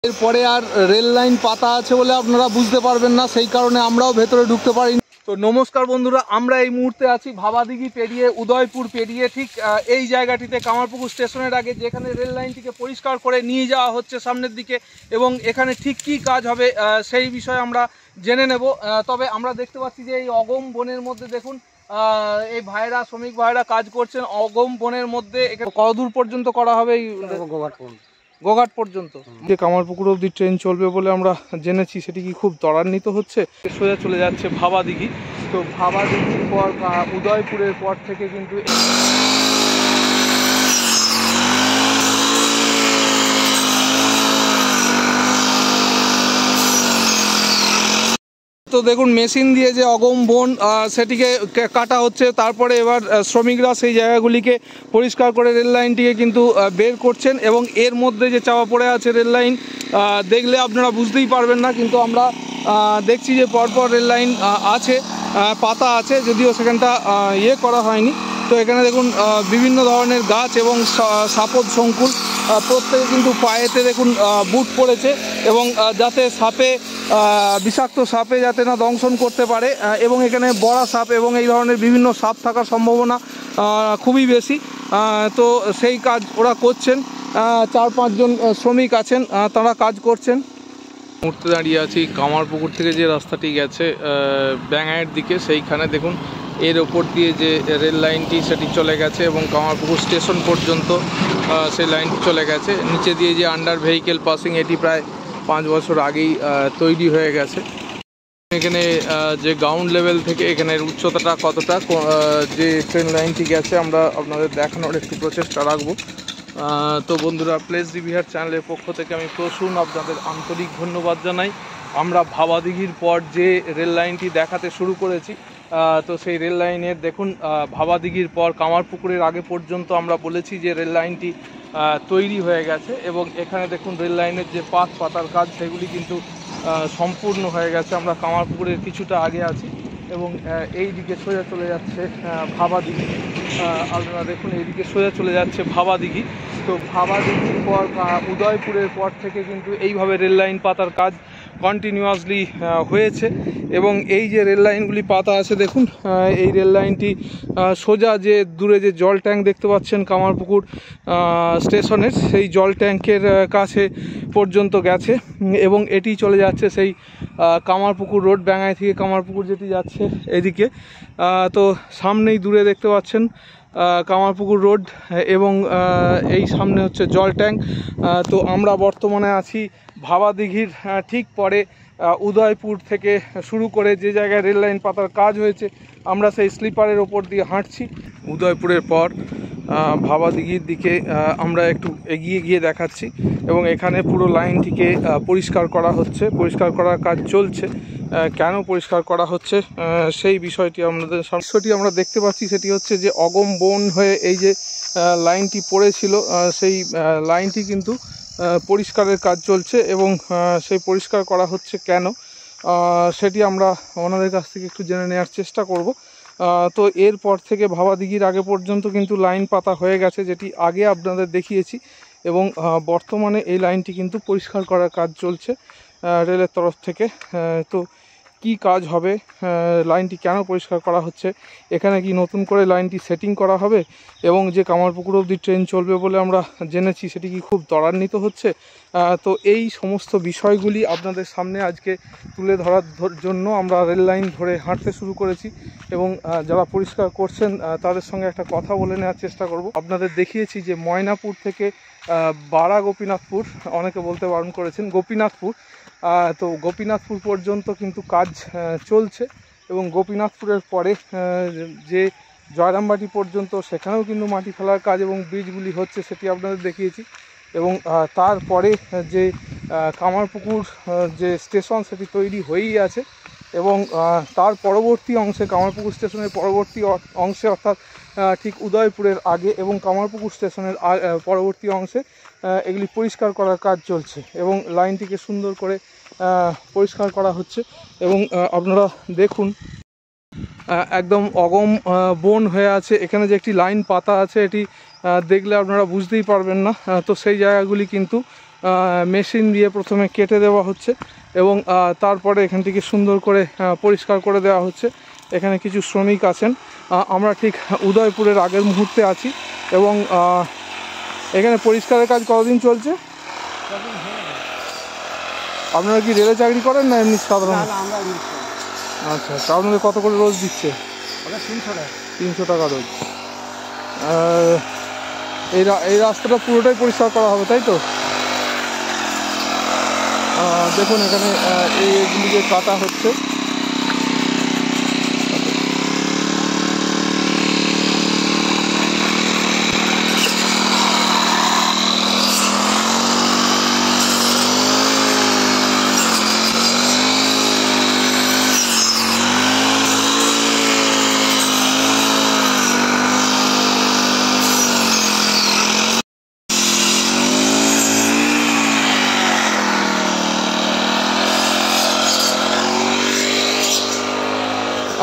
এরপরে আর rail line পাতা আছে বলে আপনারা বুঝতে পারবেন না, সেই কারণে আমরাও ভেতরে ঢুকতে পারি। তো নমস্কার বন্ধুরা, আমরা এই মুহূর্তে আছি ভাবাদিঘি পেরিয়ে উদয়পুর পেরিয়ে ঠিক এই জায়গাটিতে কামারপুকুর স্টেশনের আগে, যেখানে রেল লাইনটিকে পরিষ্কার করে নিয়ে যাওয়া হচ্ছে সামনের দিকে, এবং এখানে ঠিক কী কাজ হবে সেই বিষয়ে আমরা জেনে নেব। তবে আমরা দেখতে পাচ্ছি যে এই অগম বনের মধ্যে দেখুন এই ভাইরা, শ্রমিক ভাইরা কাজ করছেন অগম বনের মধ্যে। কতদূর পর্যন্ত করা হবে? এই গোঘাট পর্যন্ত। যে কামারপুকুর অবধি ট্রেন চলবে বলে আমরা জেনেছি, সেটি কি খুব ত্বরান্বিত হচ্ছে? সোজা চলে যাচ্ছে ভাবাদিঘি। তো ভাবাদিঘির পর উদয়পুরের পর থেকে কিন্তু তো দেখুন মেশিন দিয়ে যে অগম বন সেটিকে কাটা হচ্ছে, তারপরে এবার শ্রমিকরা সেই জায়গাগুলিকে পরিষ্কার করে রেল লাইনটিকে কিন্তু বের করছেন, এবং এর মধ্যে যে চাপা পড়ে আছে রেল লাইন দেখলে আপনারা বুঝতেই পারবেন না, কিন্তু আমরা দেখছি যে পরপর রেল লাইন আছে, পাতা আছে, যদিও সেখানটা করা হয়নি। তো এখানে দেখুন বিভিন্ন ধরনের গাছ এবং সাপদ সংকুল, প্রত্যেকে কিন্তু পায়েতে দেখুন বুট পড়েছে, এবং যাতে সাপে বিষাক্ত সাপে যাতে না দংশন করতে পারে, এবং এখানে বড়া সাপ এবং এই ধরনের বিভিন্ন সাপ থাকার সম্ভাবনা খুবই বেশি। তো সেই কাজ ওরা করছেন, 4-5 জন শ্রমিক আছেন, তারা কাজ করছেন। মুহূর্তে দাঁড়িয়ে আছি কামারপুকুর থেকে যে রাস্তাটি গেছে ব্যাঙাইয়ের দিকে, সেইখানে দেখুন এর ওপর দিয়ে যে রেল লাইনটি সেটি চলে গেছে, এবং কামারপুকুর স্টেশন পর্যন্ত সেই লাইনটি চলে গেছে। নিচে দিয়ে যে আন্ডার ভেহিকেল পাসিং, এটি প্রায় 5 বছর আগেই তৈরি হয়ে গেছে। এখানে যে গ্রাউন্ড লেভেল থেকে এখানের উচ্চতাটা কতটা, যে ট্রেন লাইনটি গেছে আমরা আপনাদের দেখানোর একটু প্রচেষ্টা রাখবো। তো বন্ধুরা, প্লেস বিহার চ্যানেলের পক্ষ থেকে আমি প্রসূন আপনাদের আন্তরিক ধন্যবাদ জানাই। আমরা ভাবাদিঘির পর যে রেল লাইনটি দেখাতে শুরু করেছি, তো সেই রেল লাইনের দেখুন ভাবাদিঘির পর কামারপুকুরের আগে পর্যন্ত আমরা বলেছি যে রেল লাইনটি তৈরি হয়ে গেছে, এবং এখানে দেখুন রেল লাইনের যে পাতার কাজ সেগুলি কিন্তু সম্পূর্ণ হয়ে গেছে। আমরা কামারপুকুরের কিছুটা আগে আছি, এবং এই দিকে সোজা চলে যাচ্ছে ভাবাদিঘি। আপনারা দেখুন এইদিকে সোজা চলে যাচ্ছে ভাবাদিঘি। তো ভাবাদিঘির পর উদয়পুরের পর থেকে কিন্তু এইভাবে রেল লাইন পাতার কাজ কন্টিনিউয়াসলি হয়েছে, এবং এই যে রেল লাইনগুলি পাতা আছে দেখুন, এই রেল লাইনটি সোজা যে দূরে যে জল ট্যাঙ্ক দেখতে পাচ্ছেন কামারপুকুর স্টেশনের, সেই জল ট্যাঙ্কের কাছে পর্যন্ত গেছে, এবং এটি চলে যাচ্ছে সেই কামারপুকুর রোড, ব্যাঙাই থেকে কামারপুকুর যেটি যাচ্ছে এদিকে। তো সামনেই দূরে দেখতে পাচ্ছেন কামারপুকুর রোড, এবং এই সামনে হচ্ছে জল ট্যাঙ্ক। তো আমরা বর্তমানে আছি ভাবাদিঘির ঠিক পরে উদয়পুর থেকে শুরু করে যে জায়গায় রেল লাইন পাতার কাজ হয়েছে, আমরা সেই স্লিপারের ওপর দিয়ে হাঁটছি। উদয়পুরের পর ভাবাদিঘির দিকে আমরা একটু এগিয়ে গিয়ে দেখাচ্ছি, এবং এখানে পুরো লাইনটিকে পরিষ্কার করা হচ্ছে, পরিষ্কার করার কাজ চলছে। কেন পরিষ্কার করা হচ্ছে সেই বিষয়টি আমরা দেখতে পাচ্ছি, সেটি হচ্ছে যে অগম বন হয়ে এই যে লাইনটি পড়েছিল, সেই লাইনটি কিন্তু পরিষ্কারের কাজ চলছে, এবং সেই পরিষ্কার করা হচ্ছে কেন সেটি আমরা ওনাদের কাছ থেকে একটু জেনে নেওয়ার চেষ্টা করব। তো এরপর থেকে ভাবাদিঘির আগে পর্যন্ত কিন্তু লাইন পাতা হয়ে গেছে, যেটি আগে আপনাদের দেখিয়েছি, এবং বর্তমানে এই লাইনটি কিন্তু পরিষ্কার করার কাজ চলছে রেলের তরফ থেকে। তো কি কাজ হবে, লাইনটি কেন পরিষ্কার করা হচ্ছে, এখানে কি নতুন করে লাইনটি সেটিং করা হবে, এবং যে কামারপুকুর অবধি ট্রেন চলবে বলে আমরা জেনেছি, সেটি কি খুব ত্বরান্বিত হচ্ছে? তো এই সমস্ত বিষয়গুলি আপনাদের সামনে আজকে তুলে ধরার জন্য আমরা রেল লাইন ধরে হাঁটতে শুরু করেছি, এবং যারা পরিষ্কার করছেন তাদের সঙ্গে একটা কথা বলে নেওয়ার চেষ্টা করব। আপনাদের দেখিয়েছি যে ময়নাপুর থেকে বাড়া গোপীনাথপুর, অনেকে বলতে বারণ করেছেন গোপীনাথপুর, তো গোপীনাথপুর পর্যন্ত কিন্তু কাজ চলছে, এবং গোপীনাথপুরের পরে যে জয়রামবাটি পর্যন্ত সেখানেও কিন্তু মাটি ফেলার কাজ এবং ব্রিজগুলি হচ্ছে, সেটি আপনাদের দেখিয়েছি। এবং তারপরে যে কামারপুকুর যে স্টেশন সেটি তৈরি হয়েই আছে, এবং তার পরবর্তী অংশে কামারপুকুর স্টেশনের পরবর্তী অংশে, অর্থাৎ ঠিক উদয়পুরের আগে এবং কামারপুকুর স্টেশনের পরবর্তী অংশে এগুলি পরিষ্কার করার কাজ চলছে, এবং লাইনটিকে সুন্দর করে পরিষ্কার করা হচ্ছে। এবং আপনারা দেখুন একদম অগম বন হয়ে আছে, এখানে যে একটি লাইন পাতা আছে এটি দেখলে আপনারা বুঝতেই পারবেন না। তো সেই জায়গাগুলি কিন্তু মেশিন দিয়ে প্রথমে কেটে দেওয়া হচ্ছে এবং তারপরে এখান থেকে সুন্দর করে পরিষ্কার করে দেওয়া হচ্ছে। এখানে কিছু শ্রমিক আছেন। আমরা ঠিক উদয়পুরের আগের মুহূর্তে আছি এবং এখানে পরিষ্কারের কাজ কতদিন চলছে? আপনারা কি রেলে চাকরি করেন না এমনি সাধারণ? আচ্ছা আচ্ছা, আপনাদের কত করে রোজ দিচ্ছে? 300 টাকা রোজ। এই রাস্তাটা পুরোটাই পরিষ্কার করা হবে তাই তো? দেখুন এখানে এইগুলিকে কাটা হচ্ছে।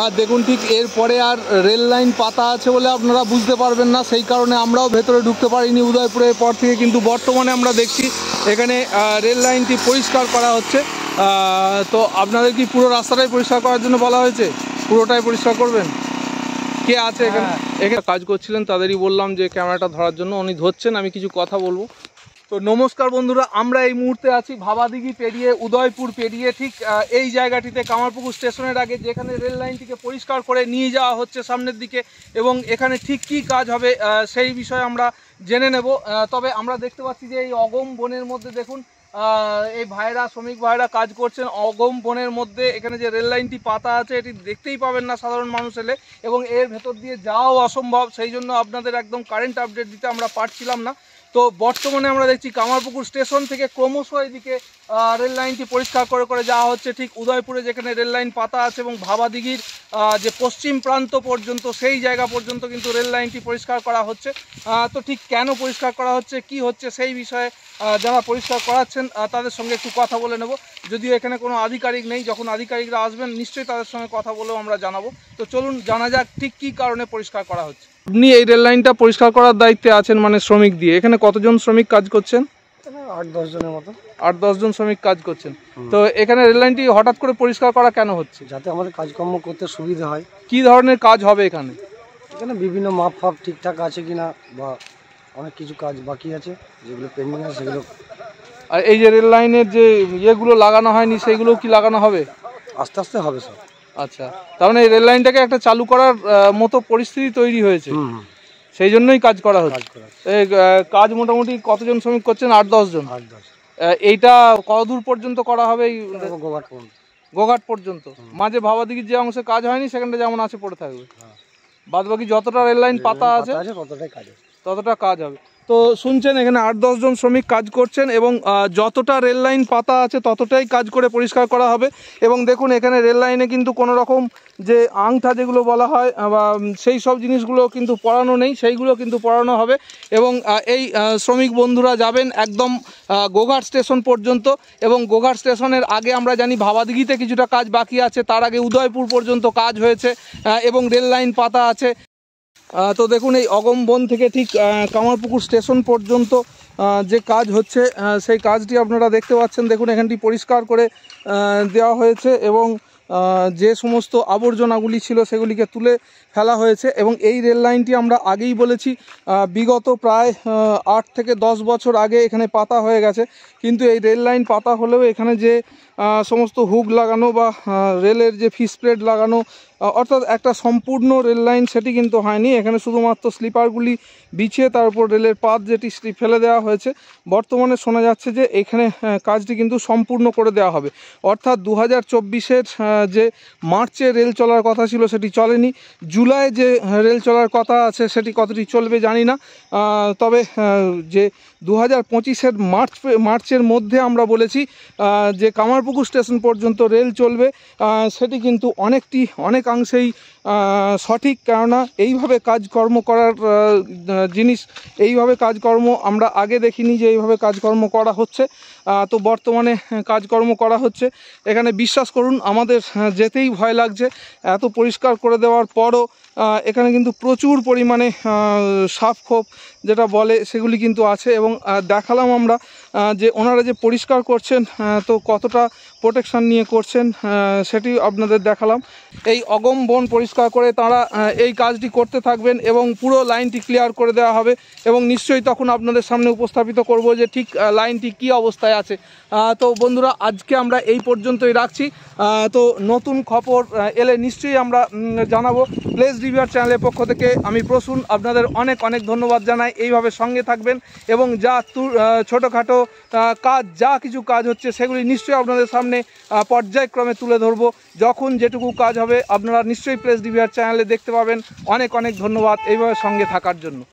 আর দেখুন ঠিক এরপরে আর রেল লাইন পাতা আছে বলে আপনারা বুঝতে পারবেন না, সেই কারণে আমরাও ভেতরে ঢুকতে পারিনি উদয়পুরের পর থেকে। কিন্তু বর্তমানে আমরা দেখছি এখানে রেল লাইনটি পরিষ্কার করা হচ্ছে। তো আপনাদের কি পুরো রাস্তাটাই পরিষ্কার করার জন্য বলা হয়েছে? পুরোটাই পরিষ্কার করবেন? কে আছে এখানে? এখানে কাজ করছিলেন তাদেরই বললাম যে ক্যামেরাটা ধরার জন্য, উনি ধরছেন, আমি কিছু কথা বলবো। তো নমস্কার বন্ধুরা, আমরা এই মুহূর্তে আছি ভাবাদিঘি পেরিয়ে উদয়পুর পেরিয়ে ঠিক এই জায়গাটিতে কামারপুকুর স্টেশনের আগে, যেখানে রেল লাইনটিকে পরিষ্কার করে নিয়ে যাওয়া হচ্ছে সামনের দিকে এবং এখানে ঠিক কী কাজ হবে সেই বিষয়ে আমরা জেনে নেব। তবে আমরা দেখতে পাচ্ছি যে এই অগম বনের মধ্যে দেখুন এই ভাইরা, শ্রমিক ভাইরা কাজ করছেন অগম বনের মধ্যে। এখানে যে রেল লাইনটি পাতা আছে এটি দেখতেই পাবেন না সাধারণ মানুষ এলে, এবং এর ভেতর দিয়ে যাওয়াও অসম্ভব, সেই জন্য আপনাদের একদম কারেন্ট আপডেট দিতে আমরা পারছিলাম না। তো বর্তমানে আমরা দেখছি কামারপুকুর স্টেশন থেকে ক্রমশ এদিকে রেল লাইনটি পরিষ্কার করে করে যাওয়া হচ্ছে ঠিক উদয়পুরে যেখানে রেল লাইন পাতা আছে, এবং ভাবাদিঘির যে পশ্চিম প্রান্ত পর্যন্ত সেই জায়গা পর্যন্ত কিন্তু রেল লাইনটি পরিষ্কার করা হচ্ছে। তো ঠিক কেন পরিষ্কার করা হচ্ছে, কি হচ্ছে, সেই বিষয়ে যারা পরিষ্কার করাচ্ছেন তাদের সঙ্গে একটু কথা বলে নেব। যদিও এখানে কোনো আধিকারিক নেই, যখন আধিকারিকরা আসবেন নিশ্চয়ই তাদের সঙ্গে কথা বলেও আমরা জানাবো। তো চলুন জানা যাক ঠিক কী কারণে পরিষ্কার করা হচ্ছে। আপনি এই রেল লাইনটা পরিষ্কার করার দায়িত্বে আছেন, মানে শ্রমিক দিয়ে। এখানে কতজন শ্রমিক কাজ করছেন? 8-10 জনের মতো। 8-10 জন শ্রমিক কাজ করছেন। তো এখানে রেল লাইনটি হঠাৎ করে পরিষ্কার করা কেন হচ্ছে? যাতে আমাদের কাজকর্ম করতে সুবিধা হয়। কি ধরনের কাজ হবে এখানে? এখানে বিভিন্ন মাপ ফাপ ঠিকঠাক আছে কিনা, বা অনেক কিছু কাজ বাকি আছে যেগুলো পেন্ডিং আছে সেগুলো। আর এই যে রেল লাইনের যে ইয়েগুলো লাগানো হয়নি সেগুলো কি লাগানো হবে? আস্তে আস্তে হবে সব। আচ্ছা, তার মানে এই রেল লাইনটাকে একটা চালু করার মতো পরিস্থিতি তৈরি হয়েছে, সেই জন্যই কাজ করা হচ্ছে। এই কাজ মোটামুটি কতজন শ্রমিক করছেন? 8-10 জন। এইটা কত দূর পর্যন্ত করা হবে? গোঘাট পর্যন্ত। মাঝে ভাবাদিঘির যে অংশে কাজ হয়নি সেখানটা যেমন আছে পড়ে থাকবে, বাদ বাকি যতটা রেল লাইন পাতা আছে ততটা কাজ হবে। তো শুনছেন এখানে 8-10 জন শ্রমিক কাজ করছেন এবং যতটা রেল লাইন পাতা আছে ততটাই কাজ করে পরিষ্কার করা হবে। এবং দেখুন এখানে রেল লাইনে কিন্তু কোনো রকম যে আংটা যেগুলো বলা হয় বা সেই সব জিনিসগুলো কিন্তু পরানো নেই, সেইগুলো কিন্তু পরানো হবে। এবং এই শ্রমিক বন্ধুরা যাবেন একদম গোঘাট স্টেশন পর্যন্ত, এবং গোঘাট স্টেশনের আগে আমরা জানি ভাবাদিঘিতে কিছুটা কাজ বাকি আছে, তার আগে উদয়পুর পর্যন্ত কাজ হয়েছে এবং রেল লাইন পাতা আছে। তো দেখুন এই অগম বন থেকে ঠিক কামারপুকুর স্টেশন পর্যন্ত যে কাজ হচ্ছে সেই কাজটি আপনারা দেখতে পাচ্ছেন। দেখুন এখানটি পরিষ্কার করে দেওয়া হয়েছে এবং যে সমস্ত আবর্জনাগুলি ছিল সেগুলিকে তুলে ফেলা হয়েছে। এবং এই রেল লাইনটি আমরা আগেই বলেছি বিগত প্রায় 8 থেকে 10 বছর আগে এখানে পাতা হয়ে গেছে, কিন্তু এই রেল লাইন পাতা হলেও এখানে যে সমস্ত হুক লাগানো বা রেলের যে ফিস প্লেট লাগানো, অর্থাৎ একটা সম্পূর্ণ রেল লাইন সেটি কিন্তু হয়নি। এখানে শুধুমাত্র স্লিপারগুলি বিছিয়ে তার উপর রেলের পাত যেটি ফেলে দেওয়া হয়েছে। বর্তমানে শোনা যাচ্ছে যে এখানে কাজটি কিন্তু সম্পূর্ণ করে দেওয়া হবে, অর্থাৎ 2024-এর যে মার্চে রেল চলার কথা ছিল সেটি চলেনি। জুলাই যে রেল চলার কথা আছে সেটি কতটি চলবে জানি না, তবে যে 2025-এর মার্চের মধ্যে আমরা বলেছি যে কামারপুকুর স্টেশন পর্যন্ত রেল চলবে, সেটি কিন্তু অনেকাংশেই সঠিক। কেননা এইভাবে কাজকর্ম করার জিনিস, এইভাবে কাজকর্ম আমরা আগে দেখিনি যে এইভাবে কাজকর্ম করা হচ্ছে। তো বর্তমানে কাজকর্ম করা হচ্ছে। এখানে বিশ্বাস করুন আমাদের যেতেই ভয় লাগছে, এত পরিষ্কার করে দেওয়ার পরও এখানে কিন্তু প্রচুর পরিমাণে সাপ খোপ যেটা বলে সেগুলি কিন্তু আছে, এবং দেখালাম আমরা যে ওনারা যে পরিষ্কার করছেন তো কতটা প্রোটেকশান নিয়ে করছেন সেটি আপনাদের দেখালাম। এই অগম বন পরিষ্কার করে তারা এই কাজটি করতে থাকবেন এবং পুরো লাইনটি ক্লিয়ার করে দেওয়া হবে, এবং নিশ্চয়ই তখন আপনাদের সামনে উপস্থাপিত করব যে ঠিক লাইনটি কী অবস্থায় আছে। তো বন্ধুরা, আজকে আমরা এই পর্যন্তই রাখছি। তো নতুন খবর এলে নিশ্চয়ই আমরা জানাবো। প্লেস রিভিউয়ার চ্যানেলের পক্ষ থেকে আমি প্রসূন আপনাদের অনেক অনেক ধন্যবাদ জানাই। এইভাবে সঙ্গে থাকবেন এবং যা ছোটোখাটো কাজ, যা কিছু কাজ হচ্ছে সেগুলি নিশ্চয়ই আপনাদের সামনে পর্যায়ক্রমে তুলে ধরবো। যখন যেটুকু কাজ হবে আপনারা নিশ্চয়ই প্লেস রিভিউয়ার চ্যানেলে দেখতে পাবেন। অনেক অনেক ধন্যবাদ এইভাবে সঙ্গে থাকার জন্য।